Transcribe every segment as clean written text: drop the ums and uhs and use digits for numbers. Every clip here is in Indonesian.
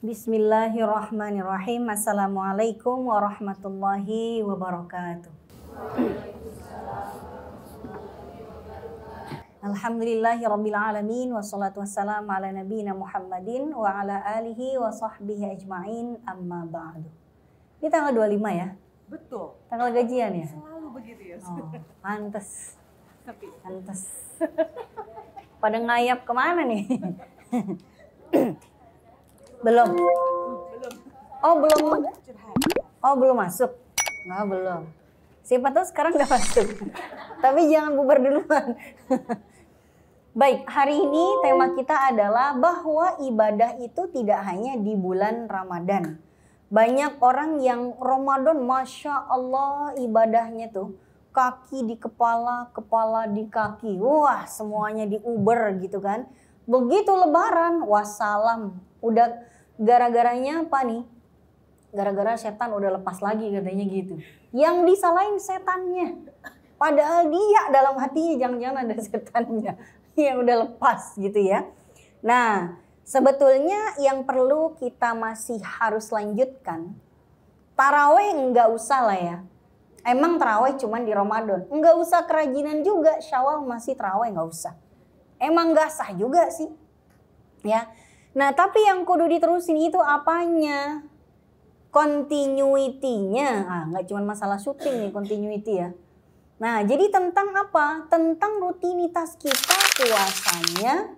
Bismillahirrahmanirrahim. Assalamualaikum warahmatullahi wabarakatuh. Alhamdulillahirabbil alamin wassalatu wassalamu ala nabiyina Muhammadin wa ala alihi wa sahbihi ajmain, amma ba'du. Ini tanggal 25 ya? Betul. Tanggal gajian ya? Selalu begitu ya. Oh, pantes. Tapi Pantes. Pada ngayap kemana nih? Belum. Oh belum. Oh belum masuk. Nggak belum. Siapa tahu sekarang nggak masuk. Tapi jangan bubar duluan. Baik, hari ini tema kita adalah bahwa ibadah itu tidak hanya di bulan Ramadan. Banyak orang yang Ramadan, Masya Allah ibadahnya tuh kaki di kepala, kepala di kaki. Wah semuanya diuber gitu kan. Begitu lebaran, wassalam. Udah gara-garanya apa nih? Gara-gara setan udah lepas lagi katanya gitu. Yang disalahin setannya. Padahal dia dalam hatinya jangan-jangan ada setannya yang udah lepas gitu ya. Nah, sebetulnya yang perlu kita masih harus lanjutkan. Taraweh enggak usah lah ya. Emang taraweh cuman di Ramadan. Enggak usah kerajinan juga. Syawal masih taraweh enggak usah. Emang enggak sah juga sih. Ya. Nah, tapi yang kudu diterusin itu apanya? Continuity-nya. Ah, enggak cuma masalah syuting nih continuity ya. Nah, jadi tentang apa? Tentang rutinitas kita, puasanya,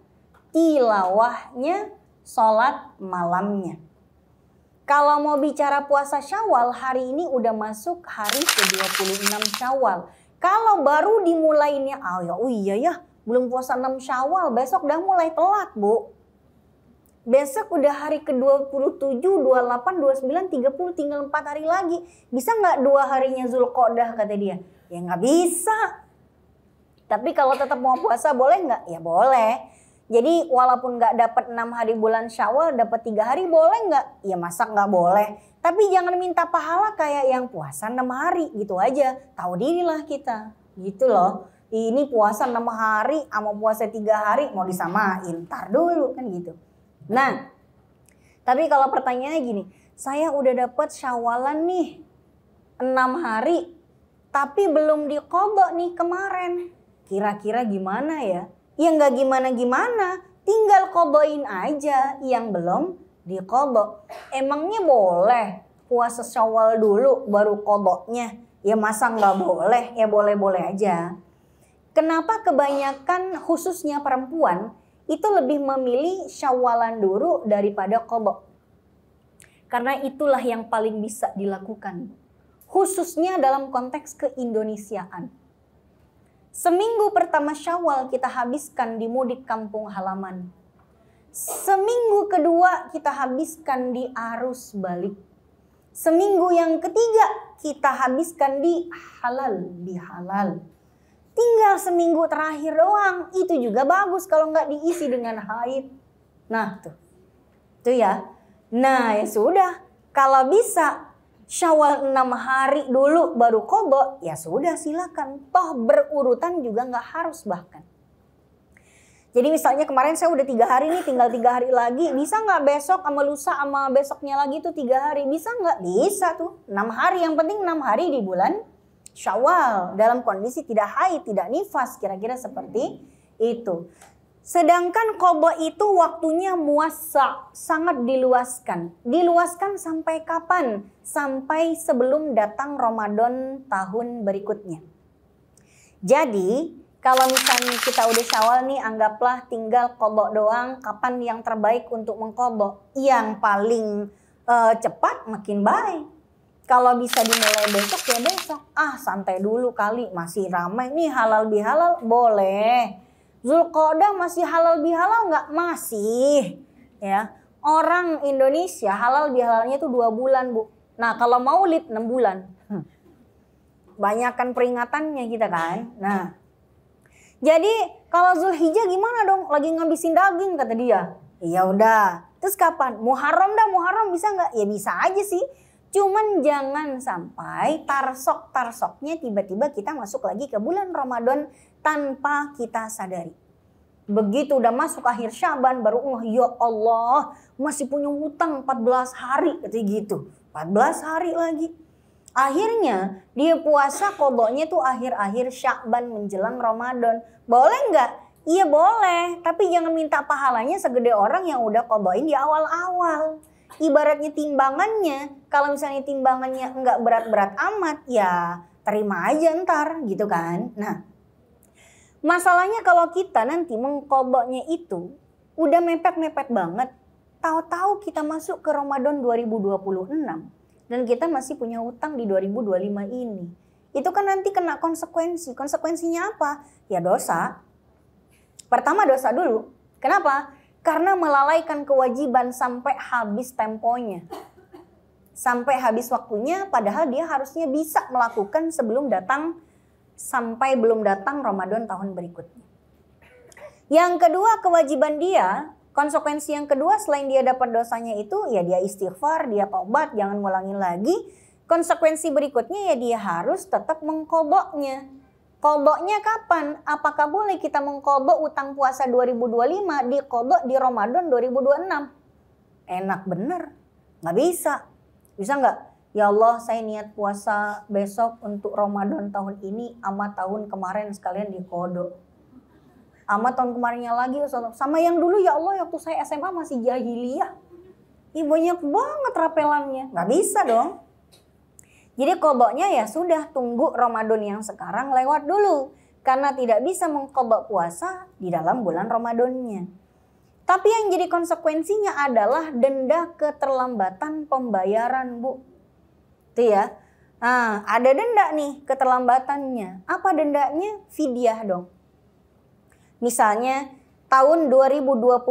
tilawahnya, sholat malamnya. Kalau mau bicara puasa Syawal, hari ini udah masuk hari ke-26 Syawal. Kalau baru dimulainya, oh iya ya, belum puasa 6 Syawal, besok udah mulai telat, Bu. Besok udah hari ke-27, 28, 29, 30, tinggal 4 hari lagi. Bisa nggak 2 harinya Zulqa'dah kata dia? Ya nggak bisa. Tapi kalau tetap mau puasa boleh nggak? Ya boleh. Jadi walaupun nggak dapat 6 hari bulan Syawal, dapat 3 hari boleh nggak? Ya masa nggak boleh. Tapi jangan minta pahala kayak yang puasa 6 hari gitu aja. Tahu dirilah kita. Gitu loh. Ini puasa 6 hari sama puasa 3 hari mau disamain. Ntar dulu kan gitu. Nah, tapi kalau pertanyaannya gini, saya udah dapat Syawalan nih 6 hari, tapi belum diqodho nih kemarin. Kira-kira gimana ya? Ya nggak gimana-gimana, tinggal qodhoin aja yang belum diqodho. Emangnya boleh puasa Syawal dulu baru qodhonya? Ya masa nggak boleh? Ya boleh-boleh aja. Kenapa kebanyakan khususnya perempuan itu lebih memilih Syawalan dulu daripada qodho? Karena itulah yang paling bisa dilakukan. Khususnya dalam konteks keindonesiaan. Seminggu pertama Syawal kita habiskan di mudik kampung halaman. Seminggu kedua kita habiskan di arus balik. Seminggu yang ketiga kita habiskan di halal bihalal. Tinggal seminggu terakhir doang, itu juga bagus kalau nggak diisi dengan haid. Nah tuh ya. Nah ya sudah, kalau bisa Syawal 6 hari dulu baru qodho, ya sudah silakan. Toh berurutan juga nggak harus bahkan. Jadi misalnya kemarin saya udah 3 hari nih, tinggal 3 hari lagi. Bisa nggak besok sama lusa sama besoknya lagi tuh 3 hari? Bisa nggak? Bisa tuh. 6 hari, yang penting 6 hari di bulan Syawal dalam kondisi tidak haid, tidak nifas, kira-kira seperti itu. Sedangkan qodho itu waktunya muassa, sangat diluaskan. Diluaskan sampai kapan? Sampai sebelum datang Ramadan tahun berikutnya. Jadi kalau misalnya kita udah Syawal nih, anggaplah tinggal qodho doang. Kapan yang terbaik untuk mengqodho? Yang paling cepat makin baik. Kalau bisa dimulai besok ya besok. Ah santai dulu kali, masih ramai nih halal bihalal boleh. Zulqa'dah masih halal bihalal nggak? Masih. Ya, orang Indonesia halal bihalalnya itu 2 bulan Bu. Nah kalau Maulid 6 bulan. Banyakan peringatannya kita kan. Nah, jadi kalau Zulhijjah gimana dong? Lagi ngabisin daging kata dia. Ya udah. Terus kapan? Muharram bisa nggak? Ya bisa aja sih. Cuman jangan sampai tarsok-tarsoknya tiba-tiba kita masuk lagi ke bulan Ramadan tanpa kita sadari. Begitu udah masuk akhir Syaban baru ya Allah masih punya hutang 14 hari kayak gitu. 14 hari lagi. Akhirnya dia puasa kodoknya tuh akhir-akhir Syaban menjelang Ramadan. Boleh nggak? Iya boleh, tapi jangan minta pahalanya segede orang yang udah kodokin di awal-awal. Ibaratnya timbangannya, kalau misalnya timbangannya nggak berat-berat amat, ya terima aja ntar gitu kan. Nah, masalahnya kalau kita nanti mengkodoknya itu udah mepet-mepet banget, tahu-tahu kita masuk ke Ramadan 2026 dan kita masih punya hutang di 2025 ini. Itu kan nanti kena konsekuensi. Konsekuensinya apa? Ya dosa. Pertama dosa dulu. Kenapa? Karena melalaikan kewajiban sampai habis temponya. Sampai habis waktunya padahal dia harusnya bisa melakukan sebelum datang sampai belum datang Ramadan tahun berikutnya. Yang kedua kewajiban dia, konsekuensi yang kedua selain dia dapat dosanya itu ya dia istighfar, dia taubat, jangan ngulangin lagi. Konsekuensi berikutnya ya dia harus tetap mengkodoknya. Kodoknya kapan? Apakah boleh kita mengkodok utang puasa 2025 dikodok di Ramadan 2026? Enak bener. Nggak bisa. Bisa nggak? Ya Allah saya niat puasa besok untuk Ramadan tahun ini sama tahun kemarin sekalian dikodok. Sama tahun kemarinnya lagi. Sama yang dulu ya Allah waktu saya SMA masih jahiliyah. Banyak banget rapelannya. Nggak bisa dong. Jadi kodoknya ya sudah tunggu Ramadan yang sekarang lewat dulu. Karena tidak bisa mengkodok puasa di dalam bulan Ramadannya. Tapi yang jadi konsekuensinya adalah denda keterlambatan pembayaran, Bu. Itu ya. Nah, ada denda nih keterlambatannya. Apa dendanya? Fidyah dong. Misalnya tahun 2025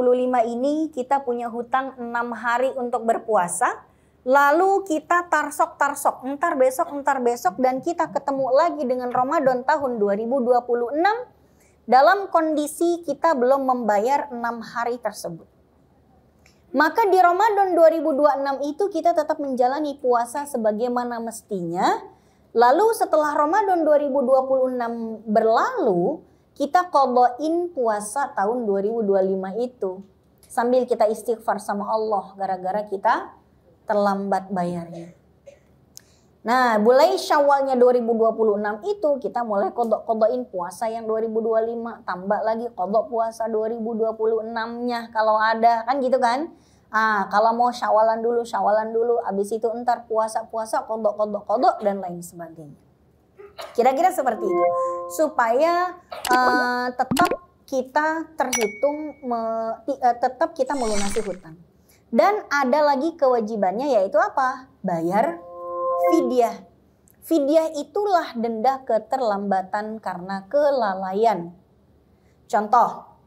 ini kita punya hutang 6 hari untuk berpuasa. Lalu kita tarsok, entar besok dan kita ketemu lagi dengan Ramadan tahun 2026 dalam kondisi kita belum membayar 6 hari tersebut. Maka di Ramadan 2026 itu kita tetap menjalani puasa sebagaimana mestinya. Lalu setelah Ramadan 2026 berlalu, kita qodoin puasa tahun 2025 itu. Sambil kita istighfar sama Allah gara-gara kita terlambat bayarnya. Nah, mulai Syawalnya 2026 itu kita mulai kodok-kodokin puasa yang 2025, tambah lagi kodok puasa 2026-nya kalau ada, kan gitu kan? Kalau mau Syawalan dulu, habis itu entar puasa-puasa, kodok dan lain sebagainya. Kira-kira seperti itu. Supaya tetap kita terhitung, tetap kita melunasi hutang. Dan ada lagi kewajibannya yaitu apa? Bayar fidyah. Fidyah itulah denda keterlambatan karena kelalaian. Contoh,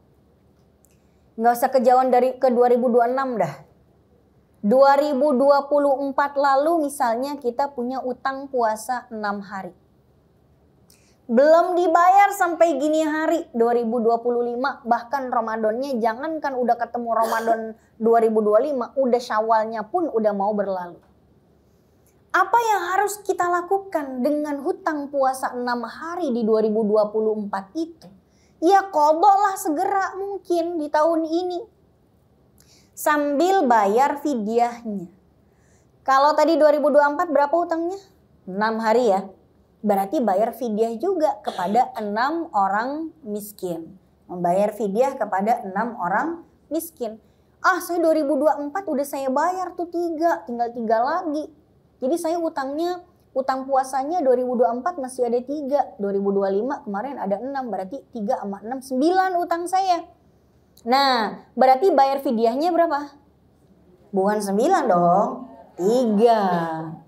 nggak usah kejauhan dari ke 2026 dah. 2024 lalu misalnya kita punya utang puasa 6 hari. Belum dibayar sampai gini hari 2025, bahkan Ramadannya jangankan udah ketemu Ramadan 2025, udah Syawalnya pun udah mau berlalu. Apa yang harus kita lakukan dengan hutang puasa 6 hari di 2024 itu? Ya kodoklah segera mungkin di tahun ini. Sambil bayar fidyahnya. Kalau tadi 2024 berapa hutangnya? 6 hari ya. Berarti bayar fidyah juga kepada 6 orang miskin. Membayar fidyah kepada 6 orang miskin. Saya 2024 udah saya bayar tuh 3, tinggal 3 lagi. Jadi saya utang puasanya 2024 masih ada 3. 2025 kemarin ada 6, berarti 3 sama 6, 9 utang saya. Nah, berarti bayar fidyahnya berapa? Bukan 9 dong, 3.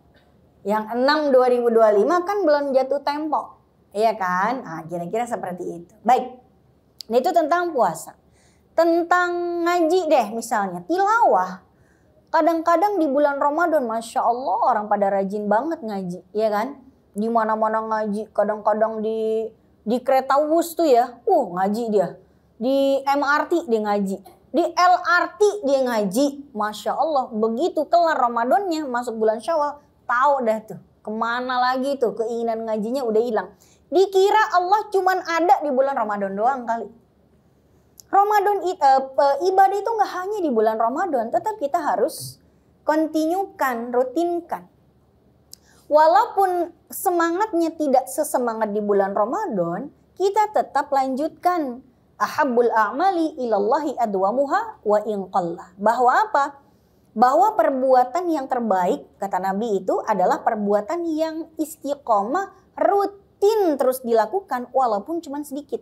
Yang 6 2025 kan belum jatuh tempo. Iya kan? Kira-kira seperti itu. Baik. Nah, itu tentang puasa. Tentang ngaji deh misalnya. Tilawah. Kadang-kadang di bulan Ramadan, Masya Allah orang pada rajin banget ngaji. Iya kan? Di mana-mana ngaji. Kadang-kadang di kereta wus tuh ya. Ngaji dia. Di MRT dia ngaji. Di LRT dia ngaji. Masya Allah. Begitu kelar Ramadannya masuk bulan Syawal. Tahu dah tuh kemana lagi tuh keinginan ngajinya udah hilang. Dikira Allah cuman ada di bulan Ramadan doang kali. Ibadah itu nggak hanya di bulan Ramadan, tetap kita harus kontinukan, rutinkan. Walaupun semangatnya tidak sesemangat di bulan Ramadan, kita tetap lanjutkan. Ahabbul a'mali ilallahi adwamuha wa in qalla. Bahwa apa? Bahwa perbuatan yang terbaik, kata Nabi, itu adalah perbuatan yang istiqomah, rutin terus dilakukan walaupun cuma sedikit.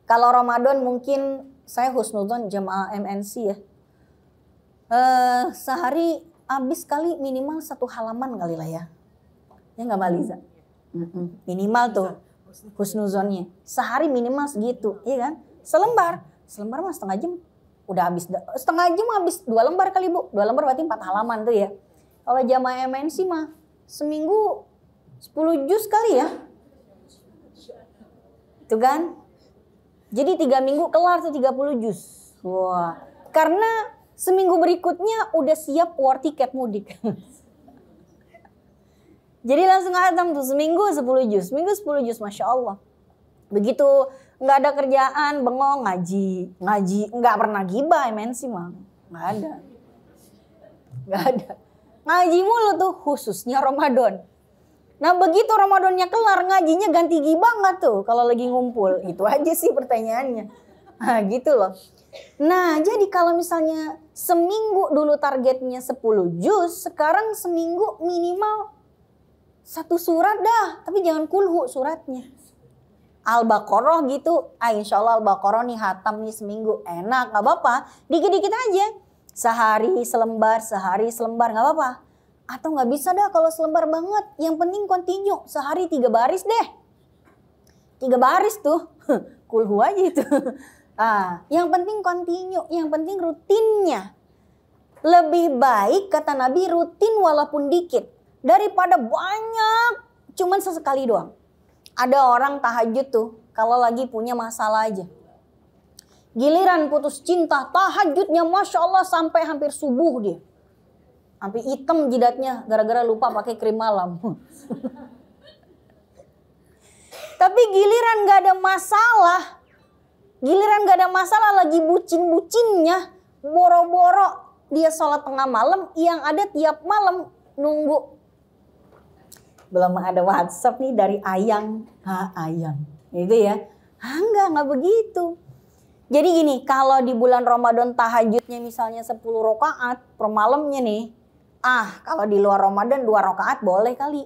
Kalau Ramadan mungkin saya husnudzon jamaah MNC ya. Sehari habis kali minimal 1 halaman kali lah ya. Ya nggak Mbak Liza? Minimal tuh husnuzonnya. Sehari minimal segitu, iya kan? Selembar mah setengah jam udah habis. Setengah jam habis 2 lembar kali Bu. 2 lembar berarti 4 halaman tuh ya. Kalau jamaah MNC mah seminggu 10 juz kali ya. Itu kan? Jadi 3 minggu kelar tuh 30 juz. Wah, karena seminggu berikutnya udah siap war tiket mudik. Jadi langsung khatam tuh seminggu 10 juz. Seminggu 10 juz, Masya Allah. Begitu nggak ada kerjaan, bengong ngaji. Nggak pernah gibah MNC mah. Nggak ada. Ngaji mulu tuh, khususnya Ramadan. Nah begitu Ramadannya kelar, ngajinya ganti gibah nggak tuh kalau lagi ngumpul? Itu aja sih pertanyaannya. Nah gitu loh. Nah jadi kalau misalnya seminggu dulu targetnya 10 juz, sekarang seminggu minimal 1 surat dah. Tapi jangan kulhu suratnya. Al-Baqarah gitu, insya Allah Al-Baqarah nih hatam nih seminggu. Enak, gak apa-apa. Dikit-dikit aja. Sehari selembar gak apa-apa. Atau nggak bisa dah kalau selembar banget. Yang penting continue. Sehari 3 baris deh. 3 baris tuh. Kulhu aja itu. Yang penting continue. Yang penting rutinnya. Lebih baik kata Nabi rutin walaupun dikit. Daripada banyak. Cuman sesekali doang. Ada orang tahajud tuh. Kalau lagi punya masalah aja. Giliran putus cinta. Tahajudnya Masya Allah sampai hampir subuh dia. Sampai hitam jidatnya gara-gara lupa pakai krim malam. Tapi giliran gak ada masalah lagi bucin-bucinnya, boro-boro dia sholat tengah malam, yang ada tiap malam nunggu. Belum ada WhatsApp nih dari Ayang. Ayang. Gitu ya. Enggak begitu. Jadi gini, kalau di bulan Ramadan tahajudnya misalnya 10 rakaat per malamnya nih. Kalau di luar Ramadan 2 rakaat boleh kali.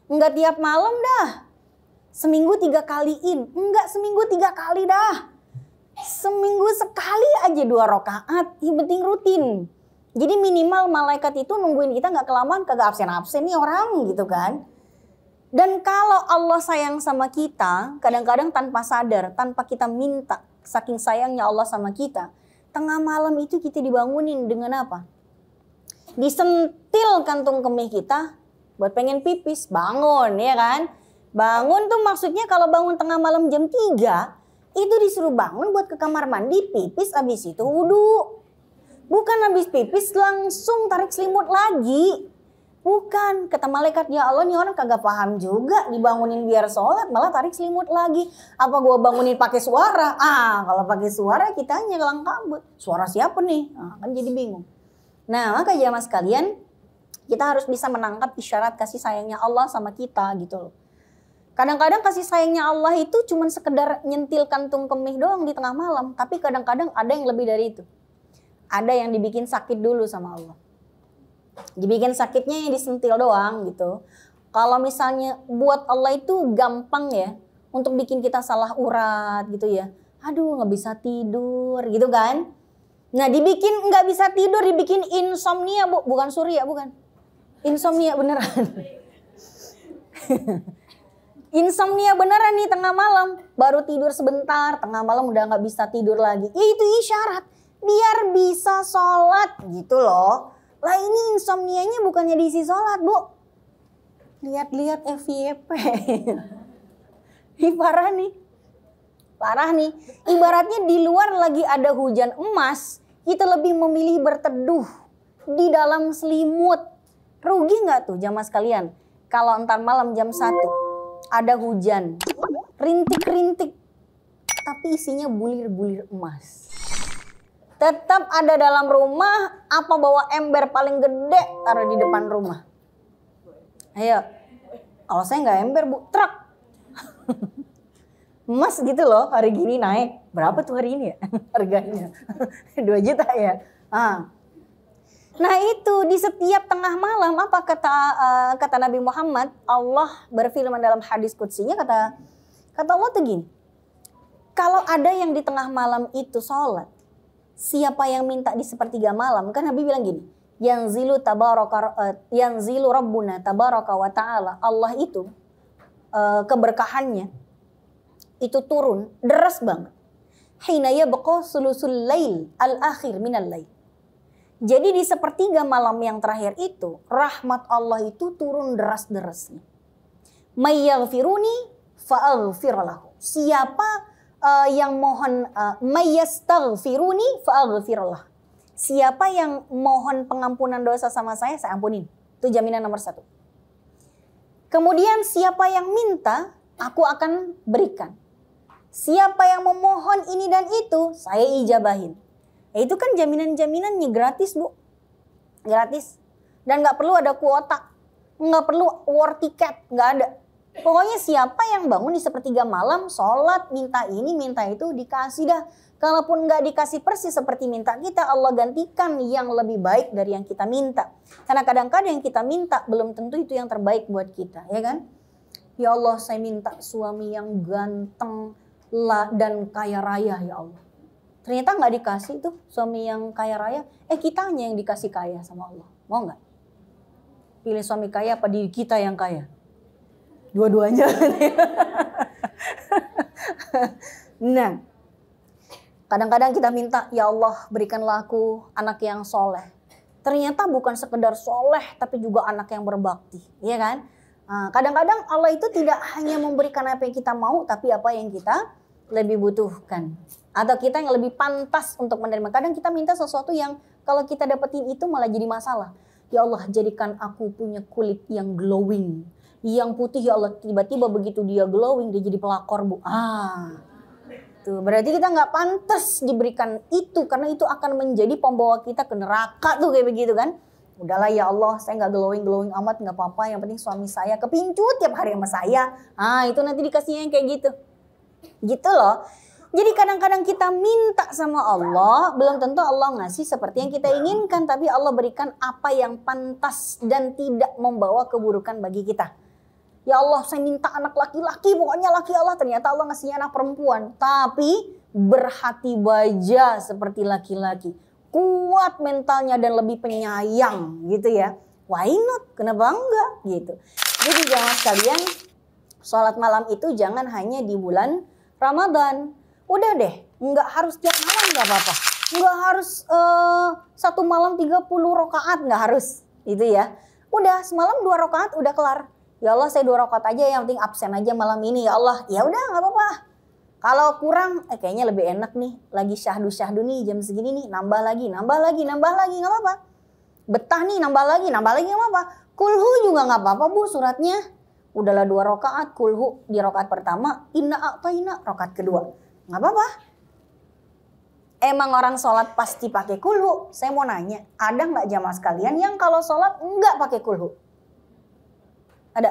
Enggak tiap malam dah. Seminggu 3 kaliin. Enggak seminggu 3 kali dah. Seminggu sekali aja 2 rakaat. Yang penting rutin. Jadi minimal malaikat itu nungguin kita gak kelamaan, kagak absen-absen nih orang gitu kan. Dan kalau Allah sayang sama kita, kadang-kadang tanpa sadar, tanpa kita minta, saking sayangnya Allah sama kita, tengah malam itu kita dibangunin dengan apa? Disentil kantung kemih kita buat pengen pipis, bangun ya kan. Bangun tuh maksudnya kalau bangun tengah malam jam 3 itu disuruh bangun buat ke kamar mandi, pipis, habis itu wudu. Bukan habis pipis langsung tarik selimut lagi. Bukan, kata malaikat, ya Allah nih orang kagak paham juga, dibangunin biar sholat malah tarik selimut lagi. Apa gua bangunin pakai suara? Kalau pakai suara kitanya kelang kabut. Suara siapa nih? Kan jadi bingung. Nah maka jamaah sekalian, kita harus bisa menangkap isyarat kasih sayangnya Allah sama kita gitu loh. Kadang-kadang kasih sayangnya Allah itu cuma sekedar nyentil kantung kemih doang di tengah malam. Tapi kadang-kadang ada yang lebih dari itu. Ada yang dibikin sakit dulu sama Allah. Dibikin sakitnya yang disentil doang gitu. Kalau misalnya buat Allah itu gampang ya. Untuk bikin kita salah urat gitu ya. Aduh gak bisa tidur gitu kan. Nah dibikin nggak bisa tidur, dibikin insomnia Bu, bukan surya, bukan. Insomnia beneran. Insomnia beneran nih tengah malam. Baru tidur sebentar, tengah malam udah nggak bisa tidur lagi. Ya itu isyarat, biar bisa sholat gitu loh. Lah ini insomnianya bukannya diisi sholat Bu. Lihat-lihat FYP. Ini parah nih. Parah nih. Ibaratnya di luar lagi ada hujan emas. Kita lebih memilih berteduh di dalam selimut. Rugi nggak tuh jamaah sekalian? Kalau entar malam jam 1 ada hujan. Rintik-rintik. tapi isinya bulir-bulir emas. Tetap ada dalam rumah, apa bawa ember paling gede taruh di depan rumah. Ayo, kalau saya nggak ember bu, truk. Emas gitu loh, hari gini naik. Berapa tuh hari ini ya harganya? 2 juta ya. Nah itu di setiap tengah malam apa kata Nabi Muhammad, Allah berfirman dalam hadis qudsinya, kata Allah tuh gini. Kalau ada yang di tengah malam itu sholat, siapa yang minta di sepertiga malam, kan Nabi bilang gini, yanzilu rabbuna tabaraka wa ta'ala, Allah itu keberkahannya itu turun deras banget. Hina yabqa sulusul lail al-akhir minal lail. Jadi di sepertiga malam yang terakhir itu, rahmat Allah itu turun deras-derasnya. May yaghfiruni fa'aghfir lahu. Siapa yang mohon may yastaghfiruni fa'aghfir lahu. Siapa yang mohon pengampunan dosa sama saya ampunin. Itu jaminan nomor 1. Kemudian siapa yang minta, aku akan berikan. Siapa yang memohon ini dan itu, saya ijabahin. Itu kan jaminan-jaminannya gratis bu. Gratis. Dan gak perlu ada kuota. Gak perlu war tiket. Gak ada. Pokoknya siapa yang bangun di sepertiga malam, sholat, minta ini, minta itu, dikasih dah. Kalaupun gak dikasih persis seperti minta kita, Allah gantikan yang lebih baik dari yang kita minta. Karena kadang-kadang yang kita minta belum tentu itu yang terbaik buat kita. Ya kan? Ya Allah, saya minta suami yang ganteng dan kaya raya ya Allah. Ternyata nggak dikasih tuh suami yang kaya raya. Kitanya yang dikasih kaya sama Allah. Mau nggak? Pilih suami kaya apa diri kita yang kaya? Dua-duanya. Nah, kadang-kadang kita minta, ya Allah berikanlah aku anak yang soleh. Ternyata bukan sekedar soleh, tapi juga anak yang berbakti. Iya kan? Kadang-kadang Allah itu tidak hanya memberikan apa yang kita mau, tapi apa yang kita lebih butuhkan. Atau kita yang lebih pantas untuk menerima. Kadang kita minta sesuatu yang kalau kita dapetin itu malah jadi masalah. Ya Allah, jadikan aku punya kulit yang glowing. Yang putih ya Allah, tiba-tiba begitu dia glowing, dia jadi pelakor bu. Tuh, berarti kita nggak pantas diberikan itu. Karena itu akan menjadi pembawa kita ke neraka tuh kayak begitu kan. Udahlah ya Allah, saya nggak glowing amat, nggak apa-apa. Yang penting suami saya kepincut tiap hari sama saya. Itu nanti dikasihnya yang kayak gitu. Gitu loh. Jadi kadang-kadang kita minta sama Allah, belum tentu Allah ngasih seperti yang kita inginkan. Tapi Allah berikan apa yang pantas dan tidak membawa keburukan bagi kita. Ya Allah, saya minta anak laki-laki, pokoknya laki Allah. Ternyata Allah ngasihnya anak perempuan. Tapi berhati baja seperti laki-laki. Kuat mentalnya dan lebih penyayang gitu ya. Why not? Kenapa enggak? Gitu. Jadi jamaah sekalian, sholat malam itu jangan hanya di bulan Ramadan. Udah deh, nggak harus tiap malam nggak apa-apa. Nggak harus satu malam 30 rakaat, nggak harus. Itu ya. Udah semalam 2 rakaat udah kelar. Ya Allah saya 2 rakaat aja, yang penting absen aja malam ini ya Allah. Ya udah nggak apa-apa. Kalau kurang, kayaknya lebih enak nih. Lagi syahdu nih jam segini nih. Nambah lagi nggak apa-apa. Betah nih nambah lagi nggak apa-apa. Kulhu juga nggak apa-apa bu suratnya. Udahlah 2 rakaat, kulhu di rakaat pertama, inna a'tayna rakaat kedua. Nggak apa-apa. Emang orang sholat pasti pakai kulhu. Saya mau nanya, ada nggak jamaah sekalian yang kalau sholat nggak pakai kulhu? Ada?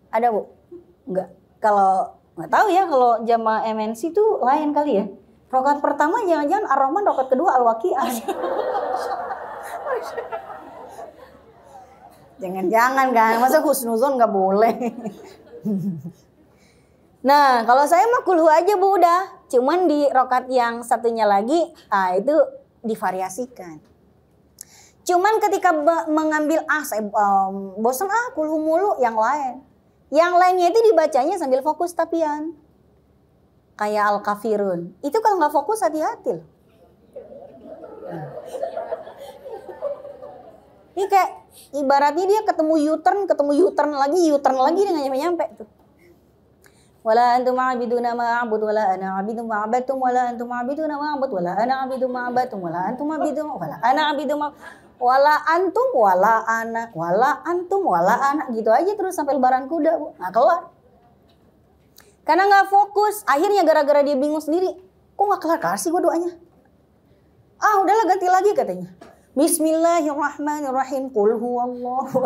Ada bu? Nggak. Kalau nggak tahu ya, kalau jamaah MNC tuh lain kali ya. Rakaat pertama jangan-jangan Ar-Rahman, rakaat kedua Al-Waqi'ah. Jangan-jangan kan, masa husnuzon nggak boleh. Nah kalau saya mah kulhu aja bu udah. Cuman di rakaat yang satunya lagi, itu divariasikan. Cuman ketika mengambil saya bosan kulhu mulu, yang lain. Yang lainnya itu dibacanya sambil fokus tapian. Kayak Al-Kafirun. Itu kalau nggak fokus hati-hati loh. Ini kayak ibaratnya dia ketemu U-turn lagi dia nggak nyampe tuh. Wala antum ma'abiduna ma'abud wala ana 'abidun ma'abadtum wala antum ma'abiduna ma'abud wala ana 'abidun ma'abadtum wala antum ma'abidun wala ana 'abidun wala antum wala ana gitu aja terus sampai lebaran kuda bu. Nah keluar. Karena nggak fokus. Akhirnya gara-gara dia bingung sendiri. Kok nggak kelar-kelar sih gue doanya? Ah udahlah ganti lagi katanya. Bismillahirrahmanirrahim. Qul huwallahu.